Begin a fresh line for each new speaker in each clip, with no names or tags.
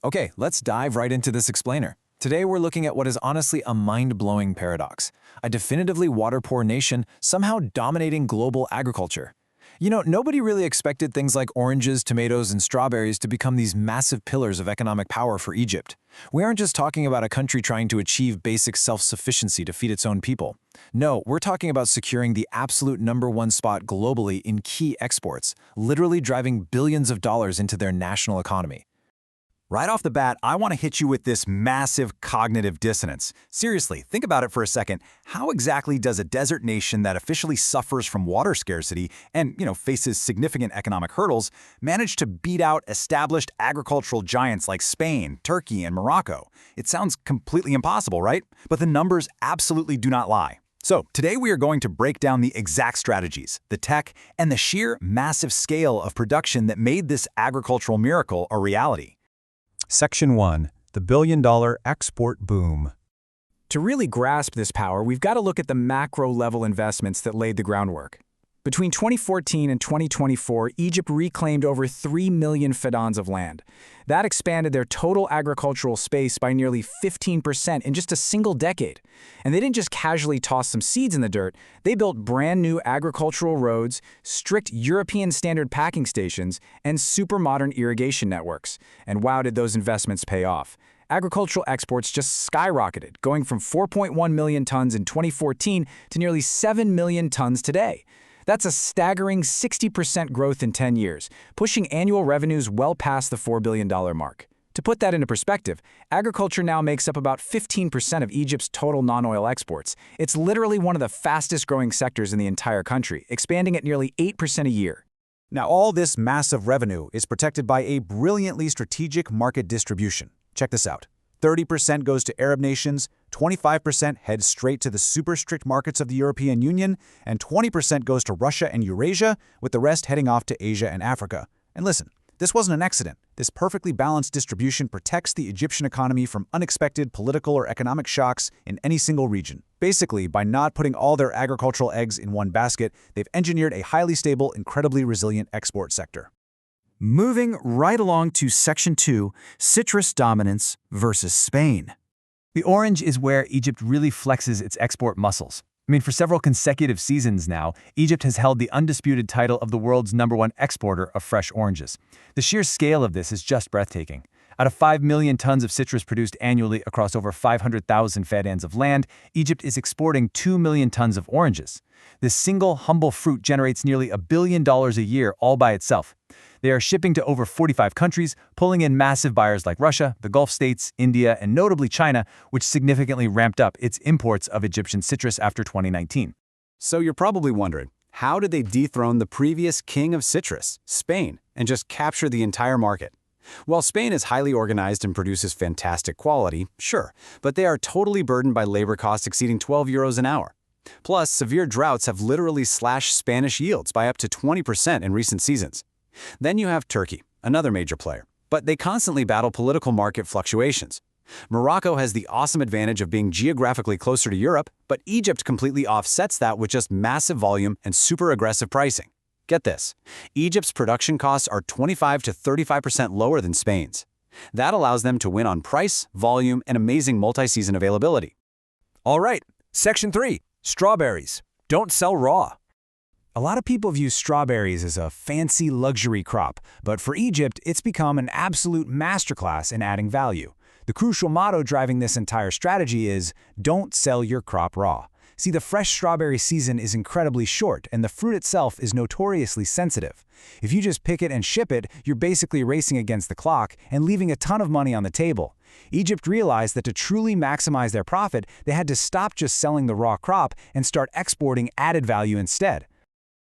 Okay, let's dive right into this explainer. Today we're looking at what is honestly a mind-blowing paradox. A definitively water-poor nation somehow dominating global agriculture. Nobody really expected things like oranges, tomatoes, and strawberries to become these massive pillars of economic power for Egypt. We aren't just talking about a country trying to achieve basic self-sufficiency to feed its own people. No, we're talking about securing the absolute #1 spot globally in key exports, literally driving billions of dollars into their national economy.
Right off the bat, I want to hit you with this massive cognitive dissonance. Seriously, think about it for a second. How exactly does a desert nation that officially suffers from water scarcity and, faces significant economic hurdles manage to beat out established agricultural giants like Spain, Turkey, and Morocco? It sounds completely impossible, right? But the numbers absolutely do not lie. So, today we are going to break down the exact strategies, the tech, and the sheer massive scale of production that made this agricultural miracle a reality.
Section 1. The billion-dollar export boom.
To really grasp this power, we've got to look at the macro-level investments that laid the groundwork. Between 2014 and 2024, Egypt reclaimed over 3 million fedans of land. That expanded their total agricultural space by nearly 15% in just a single decade. And they didn't just casually toss some seeds in the dirt, they built brand new agricultural roads, strict European standard packing stations, and super modern irrigation networks. And wow, did those investments pay off. Agricultural exports just skyrocketed, going from 4.1 million tons in 2014 to nearly 7 million tons today. That's a staggering 60% growth in 10 years, pushing annual revenues well past the $4 billion mark. To put that into perspective, agriculture now makes up about 15% of Egypt's total non-oil exports. It's literally one of the fastest-growing sectors in the entire country, expanding at nearly 8% a year.
Now, all this massive revenue is protected by a brilliantly strategic market distribution. Check this out. 30% goes to Arab nations, 25% heads straight to the super strict markets of the European Union, and 20% goes to Russia and Eurasia, with the rest heading off to Asia and Africa. And listen, this wasn't an accident. This perfectly balanced distribution protects the Egyptian economy from unexpected political or economic shocks in any single region. Basically, by not putting all their agricultural eggs in one basket, they've engineered a highly stable, incredibly resilient export sector.
Moving right along to Section 2, citrus dominance versus Spain.
The orange is where Egypt really flexes its export muscles. For several consecutive seasons now, Egypt has held the undisputed title of the world's #1 exporter of fresh oranges. The sheer scale of this is just breathtaking. Out of 5 million tons of citrus produced annually across over 500,000 fedans of land, Egypt is exporting 2 million tons of oranges. This single, humble fruit generates nearly $1 billion a year all by itself. They are shipping to over 45 countries, pulling in massive buyers like Russia, the Gulf states, India, and notably China, which significantly ramped up its imports of Egyptian citrus after 2019.
So you're probably wondering, how did they dethrone the previous king of citrus, Spain, and just capture the entire market? Well, Spain is highly organized and produces fantastic quality, sure, but they are totally burdened by labor costs exceeding €12 an hour. Plus, severe droughts have literally slashed Spanish yields by up to 20% in recent seasons. Then you have Turkey, another major player, but they constantly battle political market fluctuations. Morocco has the awesome advantage of being geographically closer to Europe, but Egypt completely offsets that with just massive volume and super aggressive pricing. Get this, Egypt's production costs are 25 to 35% lower than Spain's. That allows them to win on price, volume, and amazing multi-season availability.
All right, Section 3, strawberries. Don't sell raw. A lot of people view strawberries as a fancy luxury crop, but for Egypt, it's become an absolute masterclass in adding value. The crucial motto driving this entire strategy is, don't sell your crop raw. See, the fresh strawberry season is incredibly short, and the fruit itself is notoriously sensitive. If you just pick it and ship it, you're basically racing against the clock and leaving a ton of money on the table. Egypt realized that to truly maximize their profit, they had to stop just selling the raw crop and start exporting added value instead.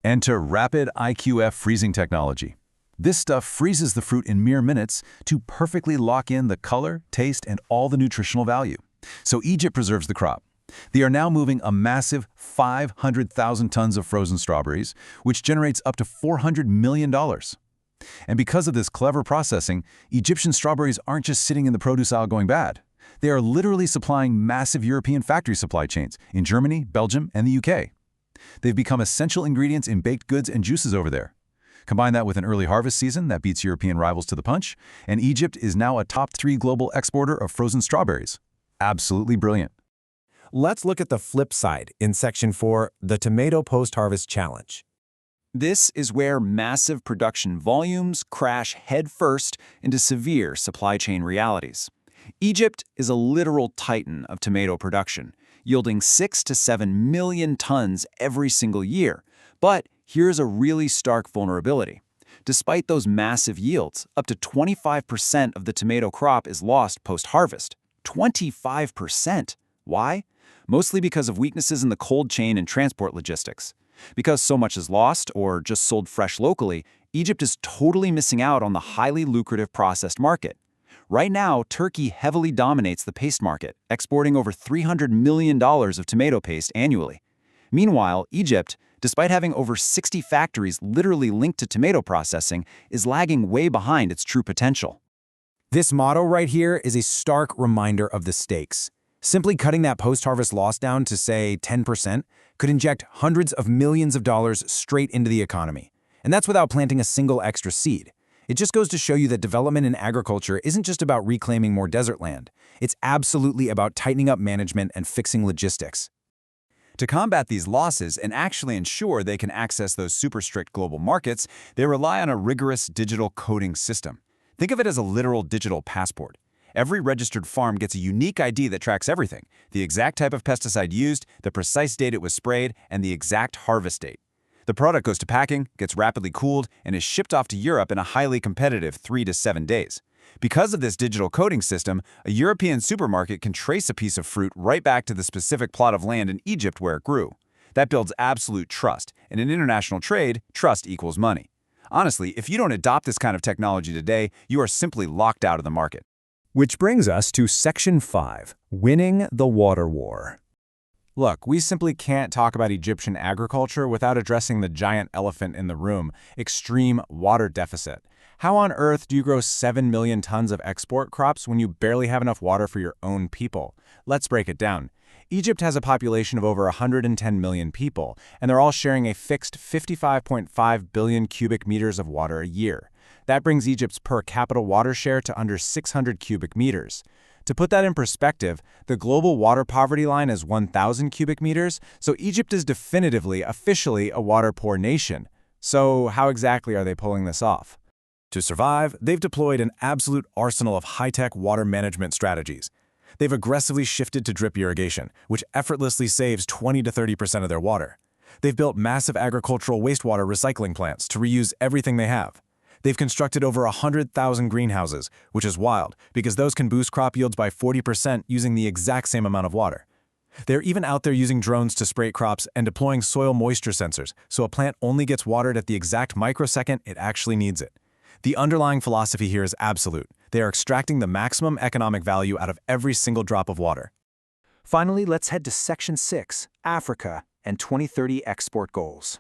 Enter rapid IQF freezing technology. This stuff freezes the fruit in mere minutes to perfectly lock in the color, taste, and all the nutritional value. So Egypt preserves the crop. They are now moving a massive 500,000 tons of frozen strawberries, which generates up to $400 million. And because of this clever processing, Egyptian strawberries aren't just sitting in the produce aisle going bad. They are literally supplying massive European factory supply chains in Germany, Belgium, and the UK. They've become essential ingredients in baked goods and juices over there. Combine that with an early harvest season that beats European rivals to the punch, and Egypt is now a top 3 global exporter of frozen strawberries. Absolutely brilliant.
Let's look at the flip side in Section 4, the Tomato Post-Harvest Challenge.
This is where massive production volumes crash headfirst into severe supply chain realities. Egypt is a literal titan of tomato production, yielding 6 to 7 million tons every single year. But here's a really stark vulnerability. Despite those massive yields, up to 25% of the tomato crop is lost post-harvest. 25%! Why? Mostly because of weaknesses in the cold chain and transport logistics. Because so much is lost or just sold fresh locally, Egypt is totally missing out on the highly lucrative processed market. Right now, Turkey heavily dominates the paste market, exporting over $300 million of tomato paste annually. Meanwhile, Egypt, despite having over 60 factories literally linked to tomato processing, is lagging way behind its true potential.
This motto right here is a stark reminder of the stakes. Simply cutting that post-harvest loss down to, say, 10% could inject hundreds of millions of dollars straight into the economy. And that's without planting a single extra seed. It just goes to show you that development in agriculture isn't just about reclaiming more desert land. It's absolutely about tightening up management and fixing logistics.
To combat these losses and actually ensure they can access those super strict global markets, they rely on a rigorous digital coding system. Think of it as a literal digital passport. Every registered farm gets a unique ID that tracks everything: the exact type of pesticide used, the precise date it was sprayed, and the exact harvest date. The product goes to packing, gets rapidly cooled, and is shipped off to Europe in a highly competitive 3 to 7 days. Because of this digital coding system, a European supermarket can trace a piece of fruit right back to the specific plot of land in Egypt where it grew. That builds absolute trust, and in international trade, trust equals money. Honestly, if you don't adopt this kind of technology today, you are simply locked out of the market.
Which brings us to Section 5, Winning the Water War.
Look, we simply can't talk about Egyptian agriculture without addressing the giant elephant in the room: extreme water deficit. How on earth do you grow 7 million tons of export crops when you barely have enough water for your own people? Let's break it down. Egypt has a population of over 110 million people, and they're all sharing a fixed 55.5 billion cubic meters of water a year. That brings Egypt's per capita water share to under 600 cubic meters. To put that in perspective, the global water poverty line is 1,000 cubic meters, so Egypt is definitively, officially, a water-poor nation. So how exactly are they pulling this off?
To survive, they've deployed an absolute arsenal of high-tech water management strategies. They've aggressively shifted to drip irrigation, which effortlessly saves 20 to 30% of their water. They've built massive agricultural wastewater recycling plants to reuse everything they have. They've constructed over 100,000 greenhouses, which is wild because those can boost crop yields by 40% using the exact same amount of water. They're even out there using drones to spray crops and deploying soil moisture sensors, so a plant only gets watered at the exact microsecond it actually needs it. The underlying philosophy here is absolute. They are extracting the maximum economic value out of every single drop of water.
Finally, let's head to Section 6, Africa, and 2030 export goals.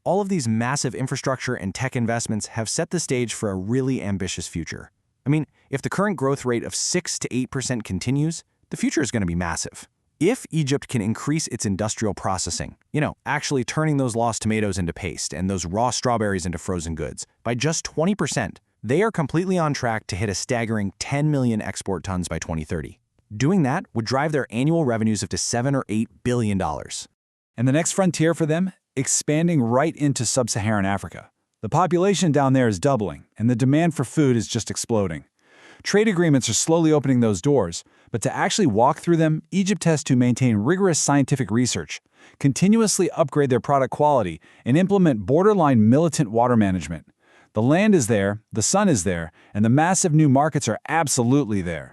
All of these massive infrastructure and tech investments have set the stage for a really ambitious future. I mean, if the current growth rate of 6 to 8% continues, the future is going to be massive. If Egypt can increase its industrial processing, actually turning those lost tomatoes into paste and those raw strawberries into frozen goods, by just 20%, they are completely on track to hit a staggering 10 million export tons by 2030. Doing that would drive their annual revenues up to $7 or $8 billion.
And the next frontier for them? Expanding right into sub-Saharan Africa. The population down there is doubling, and the demand for food is just exploding. Trade agreements are slowly opening those doors, but to actually walk through them, Egypt has to maintain rigorous scientific research, continuously upgrade their product quality, and implement borderline militant water management. The land is there, the sun is there, and the massive new markets are absolutely there.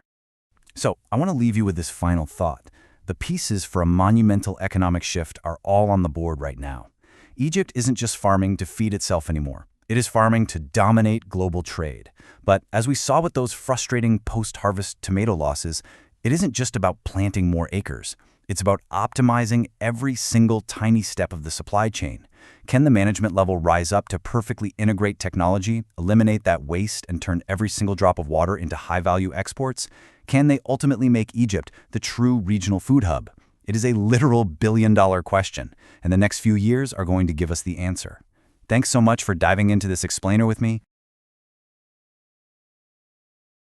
So, I want to leave you with this final thought. The pieces for a monumental economic shift are all on the board right now. Egypt isn't just farming to feed itself anymore. It is farming to dominate global trade. But as we saw with those frustrating post-harvest tomato losses, it isn't just about planting more acres. It's about optimizing every single tiny step of the supply chain. Can the management level rise up to perfectly integrate technology, eliminate that waste, and turn every single drop of water into high-value exports? Can they ultimately make Egypt the true regional food hub? It is a literal billion-dollar question, and the next few years are going to give us the answer. Thanks so much for diving into this explainer with me.